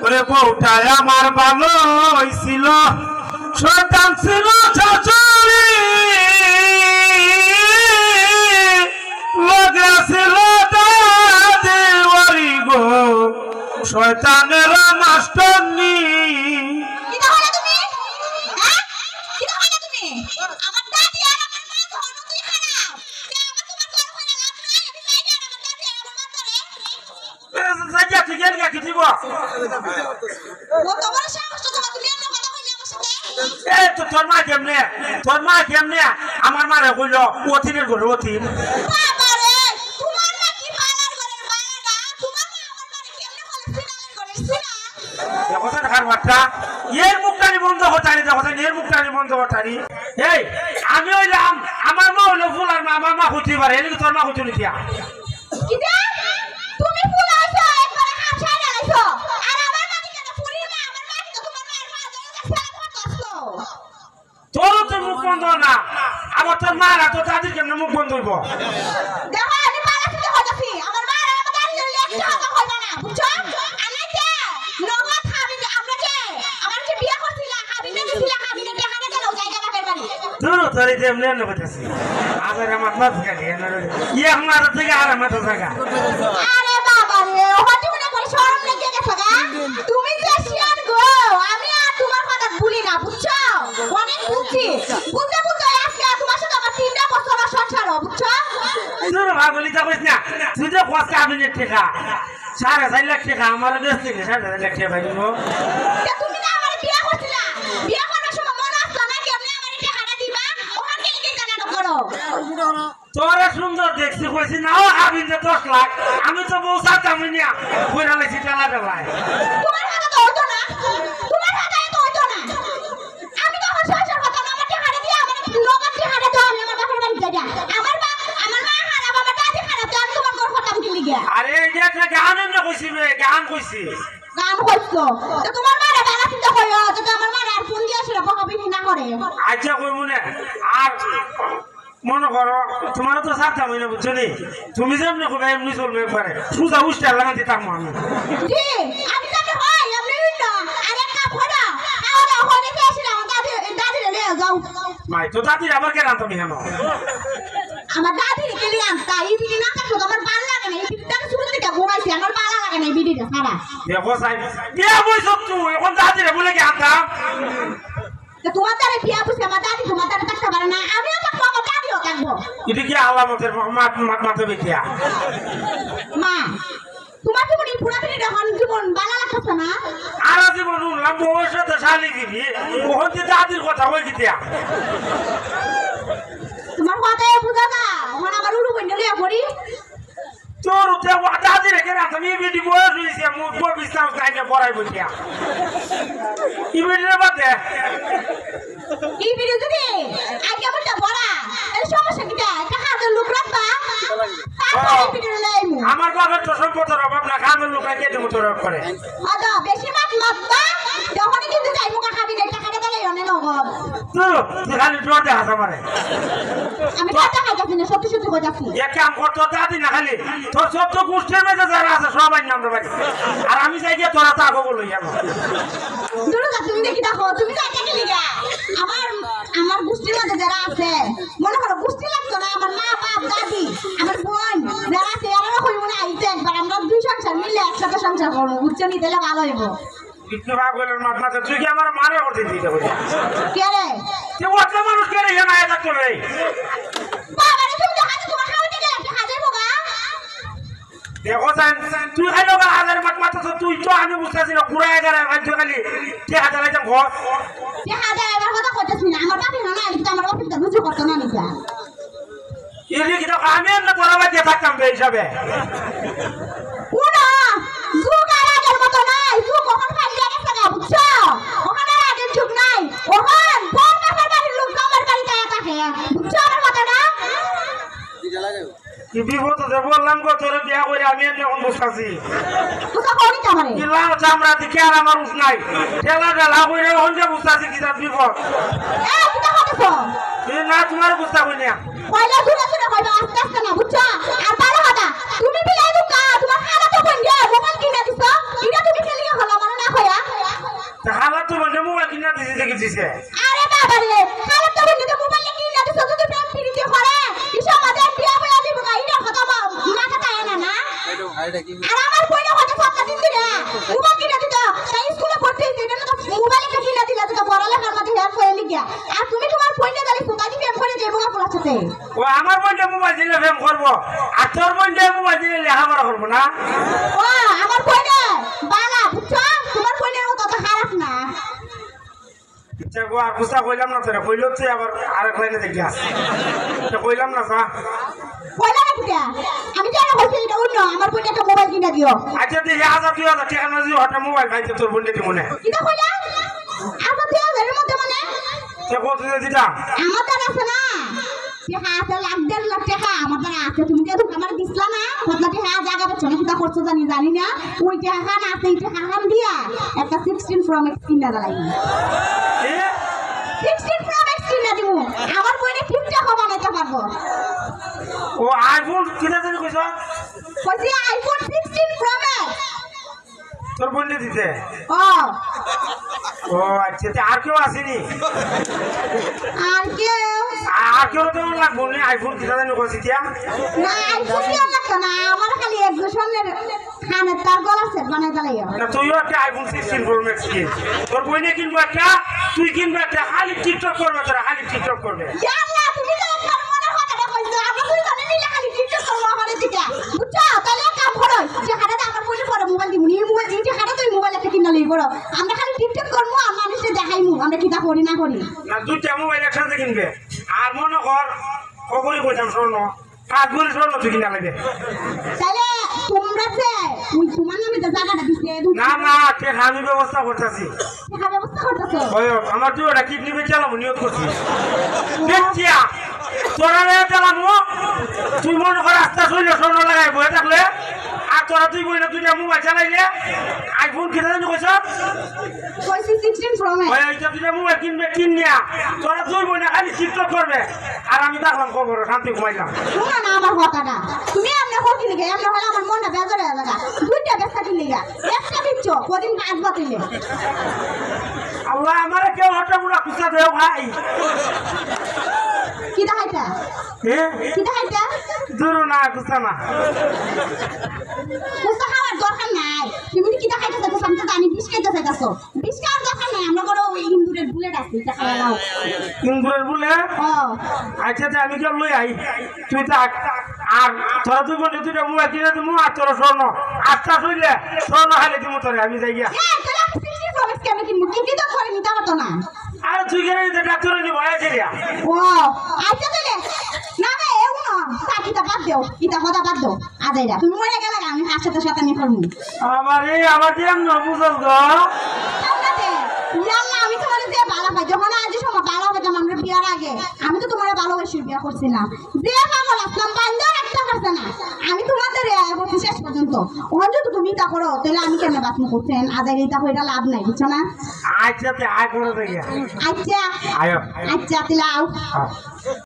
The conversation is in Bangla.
ওরে বউটায় আমার ভালো হইছিল শয়তান ছিল শাশুড়ি লগে ছিল দাদি ওরি গো শয়তানের মাস্টারনি তোর মা কেমনে আমার মারে কইল অতিনের ঘরে অতিন এর মুখটানি বন্ধ হতারি এর মুখটানি বন্ধ হতারি এই আমি হইলাম আমার মা হইলো ফুল আর আমার মা হতে পারে এদিকে তোর মা হতে নিতিয়া তোর তো মুখ বন্ধ না আবার তোর মা না তোর দাদির কেমনে মুখ বন্ধ হইব সাড়ে 4 লাখ টাকা আমার বেশ থেকে 4.5 লাখ টাকা পাইব তোরা সুন্দর দেখছি কইছি না আমি যে 10 লাখ আমি তো বউ চাচ্ছি না কইরা লাইছি টালা দেবাই তোমার কথা তো হতো না তোমার কথা তো হতো না আমি তো আমার শ্বশুর কথা আমার টাকাটা দিয়ে আমার লোকের টাকাটা দাও আমি আমার বাপের বাড়ি যাই আমার মা খারাপ আমার দাদি খারাপ তো আমি তোমার ঘর কথা বুঝি লিগা আরে এটা একটা গান এমন কইছি রে গান কইছি তো তোমার মারে বালা চিন্তা কইও তো আমার মারে আর ফোন দিয়ে আসলে বকা বিনি না করে আচ্ছা কইমু না আর মনে করো তোমারও তো সাথে আমি না বুঝছো নি তুমি যেমন কবে এমনি চলবে পারে সুজা উষ্টা লাগা দিতাম আমি জি আমি তো হয় এমনি না আরে কাপ হড়া আওরা হড়ে গেছিল আমার দাদি রে যাও মাই তো দাদি আবার কেন তুমি হেন আমার দাদি কে নিয়ে আনতা এই বিড়ি না তো আমার ভালো লাগে না এই বিড়িটা শুরু থেকে ঘুমাইছি আমার ভালো লাগে না এই বিড়িটা সারা দেখো সাই বিয়া বইছ তুই এখন দাদি রে বলে কি আনতাম তো তোমার দাদি বিয়া বইছ আমার দাদি তোমার দাদি থাকতে পারে না আমি এটা কি আলামতের মাথা বেটিয়া মা তোমার জীবন এই পুরা বিড়ি এখন জীবন ভালো লাগছে না আর জীবন উনলাম বউর সাথে শালি দিবি ওহন যে দাদির কথা কই দিতিয়া তোমার কথাই বুঝা না ওহন আমার উড়ু বইন্ডে লিয়া পড়ি তোর তে দাদি রেখে না তুমি বিড়ি বয়স হইছে মুখ বড় বিছনাও কাইনে পড়াই বইতিয়া কি বিড়ি রে বাদে এই বিড়ি যদি আগে বলটা বড়া এই সমস্যা কিটা এটা হাতের লোক রাখবা তারপরে বিড়ি লাইমু আমার বাবার তো সম্পদের অভাব না খামের লোক আগে দেব তোর করে আদা বেশি মাছ মারবা যখনই কিন্তু যাইমু খাবি না টাকাটা দিলে অনেক নগদ তুই খালি ডর দে হাসা মারে আমি টাকা খাইতাছি না সত্যি সত্যি কইতাছি এক কাম করতে দাদি না খালি তোর সত্য গোষ্ঠীর মধ্যে যারা আছে সবাই নাম দেবাই আর আমি যাই গিয়ে তোরা তাগো বলই যাব দুর্গা তুমি দেখি দেখো তুমি যাইতে গেলি গা আমার গোষ্ঠীর মধ্যে যারা আছে মনে করো গোষ্ঠী লাগতো না আমার মা বাপ দাদি আমার বোন যারা আছে এরা কই মনে আইতে একবার আমরা দুই সংসার মিলে একসাথে সংসার করবো বুঝছো নি তাহলে ভালো হইব বিষ্ণু বাবুলের মাথা তুই কি আমার মারে করতে দিতে বলি কে রে তুই ওটা মানুষ কে রে এ মায়া থাকতো রে বাবা রে তুমি হাতে তোমার খাওয়াতে গেলে কি হাজার বগা দেখো তুই খাইলো গা হাজার মাথা তো তুই তো আমি বুঝতাছি না পুরা 11 রাজ্য খালি কে হাজার আইতাম ঘর কে হাজার এবার কথা কইতাছি না আমার বাপি না কিন্তু আমার বাপি তো রুজু করতে না নিতা এলি কি তো আমি না তোরা বাদে থাকতাম বে হিসাবে পুরা জুগার আগের মত নাই জু কখন খালি গেছে না বুঝছো ওখানে আগের যুগ নাই ওখান বড় বাবার বাড়ির লোক আমার বাড়িতে থাকে বুঝছো আমার কথা না কি লাগে কি বিপদ তো বললাম গো তোরে বিয়া করে আমি এখন বসতাছি কথা করি তো মানে কি লাও চামড়া দিকে আর আমার উস নাই ঠেলা ঠেলা কইরে হন্ডে বসতাছি কি তার বিপদ এ কি কথা কইছো এ না তোমার বুঝতা কই না কইলা শুনে শুনে কইবা আস্তে আস্তে না বুঝছো আর ভালো কথা তুমি বিলাই দুকা তোমার খালা তো বন্ধে মোবাইল কিনে দিছো এটা তুমি খেলিয়ে হলো মানে না খালা তো বন্ধে মোবাইল কিনা দিছে দেখে দিছে আরে বাবা রে খালা তো বন্ধে তো মোবাইল কিনা দিছে যদি প্রেম ফিরিতে করে ইসা আমাদের বিয়া হয়ে দিব না এটা কথা মাথা তাই না আর আমার কইনা কথা সবটা দিন দিলে মোবাইল কিনা দিত তাই স্কুলে পড়তে দিতে না তো মোবাইল কিনা দিলে তো পড়ালেখার মধ্যে হেল্প হয়ে লিগা আর তুমি তোমার কইনা দালি সুতাদি প্রেম করে যাইবো না পোলার সাথে ও আমার বন্ধে মোবাইল দিলে প্রেম করব আর তোর বন্ধে মোবাইল দিলে লেখাপড়া করব না ও আমার কইনা বালা বুঝছো তোমার কইনার মতো তো খারাপ না আচ্ছা গো আর বুঝা কইলাম না তোরা কইলো তুই আবার আরেক লাইনে দেখি আস তো কইলাম না যা কইলা না কুটা আমি জানা হইছে এটা অন্য আমার কইনা একটা মোবাইল কিনা দিও আচ্ছা তুই 1000 টাকা না দিও হঠাৎ মোবাইল খাইতে তোর বন্ধে দি মনে কিটা কইলা আমার 2000 এর মধ্যে মানে তো কত দিতাম আমার দ্বারা আছে না যে হাতে লাখ 1.5 লাখ টাকা আমার দ্বারা আছে তুমি যে আমার দিছলা না কতলা টাকা জায়গা বেচছ না কিটা করছো জানি না ওই টাকা না আছে এই টাকা দিয়া একটা 16 Pro Max কিনা দালাই 16 Pro Max কিনা দিব আমার কইনে টিকটক বানাইতে পারবো ও আইফোন কিনা জানি কইছ কইছি আইফোন 16 Pro Max তোর বন্ধে দিতে ও ও আচ্ছা তে আর কেউ আসেনি আর কেউ তো লাগবো না আইফোন কিনা জানি কইছি তিয়া না আইফোন দিয়া লাগতো না আমার খালি একজন সামনের খানের তার গলা সেট বানাই দালাইও না তুইও একটা আইফোন 16 Pro Max কিন তোর বইনে কিনবো একটা তুই কিনবো একটা খালি টিকটক করবে তোরা খালি টিকটক করবে আল্লাহ তুমি তো একবার মনে কথাটা কইছো আমরা তুই জানি মিলে খালি টিকটক করব আমাদের দিকে বুঝছো তাহলে কাম করো যে হাতে আমার বলে পড়ো মোবাইল দিমু নি মোবাইল দিতে হাতে তুই মোবাইল একটা কিনা লই পড়ো আমরা খালি টিকটক করব আর মানুষকে দেখাইমু আমরা কিটা করি না করি না দুইটা মোবাইল একসাথে কিনবে আর মনে কর খবরই কইতাম শোনো 5 ভরি স্বর্ণ তুই কিনা লাগবে তাহলে তোমরা যে ওই তোমার নামে যে জায়গাটা দিছে না না কে আমি ব্যবস্থা করতেছি টাকা ব্যবস্থা করতেছো ওই আমার তুই ওটা কিডনি বেচালাম নিয়ত করছিস দেখিয়া তোরা চালামো তুই মনে কর রাস্তা চললে স্বর্ণ লাগাই বয়ে থাকলে আর তোরা তুই বই না দুইটা মোবাইল চালাইলে আইফোন কিনে জানি কইছ কইছি 16 Pro Max ওই এইটা দুইটা মোবাইল কিনবে কিনিয়া তোরা তুই বই না খালি টিকটক করবে আর আমি দেখলাম খবর শান্তি ঘুমাইলাম শোনো না আমার কথাটা তুমি এমনি হোকি লিগে এমনি হলে আমার মনটা বেজার হয়ে লাগা দুইটা ব্যস্ত কিনলিগা একটা দিচ্ছ কদিন কাজ বাতিলে আল্লাহ আমারে কেউ হঠাৎ মুড়া খুঁজা দেও ভাই কি দেখাইতা কি দেখাইতা দূর না খুঁজা না বুঝতে খাওয়ার দরকার নাই তুমি কি দেখাইতা দেখো আমি তো জানি বিষ খাইতে চাইতাছো বিষ খাওয়ার দরকার নাই আমরা কোনো ওই ইন্দুরের বুলেট আছে এটা খাওয়া নাও ইন্দুরের বুলে ও আচ্ছা তা আমি কেউ লই আই তুই থাক আর তোরা তুই বলে দুইটা মোবাইল কিনে দিমু আর তোরা স্বর্ণ আস্তা শুইলে স্বর্ণ খাইলে দিমু তোরে আমি যাই গিয়া তাহলে 16 Pro Max কেন কিনবো কি তো করে নিতে পারতো না আর তুই কেন নিতে ডাক্তারে নিবো আছে রিয়া ও আচ্ছা তাহলে না বে এগুলো সাকিটা বাদ দেও ইটা কথা বাদ দাও আদাইরা তুমি মরে গেলে আমি হাসতে সাথে নিয়ে করবো আমার দিলাম না বুঝল গো ইয়াল্লাহ আমি তোমার যে ভালো পাই যখন আজ সময় ভালো পাইতাম আমরা বিয়ার আগে আমি তো তোমার ভালোবাসি বিয়া করছিলাম যে পাগল আসলাম বান্ধব একটা করছে না আমি তোমাদের বলছি শেষ পর্যন্ত ওখানে যদি তুমি তা করো তাহলে আমি কেন বাথরুম করছেন আদায় এটা হয়ে লাভ নাই বুঝছো না আচ্ছা আয় করে দেখিয়া আচ্ছা আয়ো আচ্ছা তাহলে আও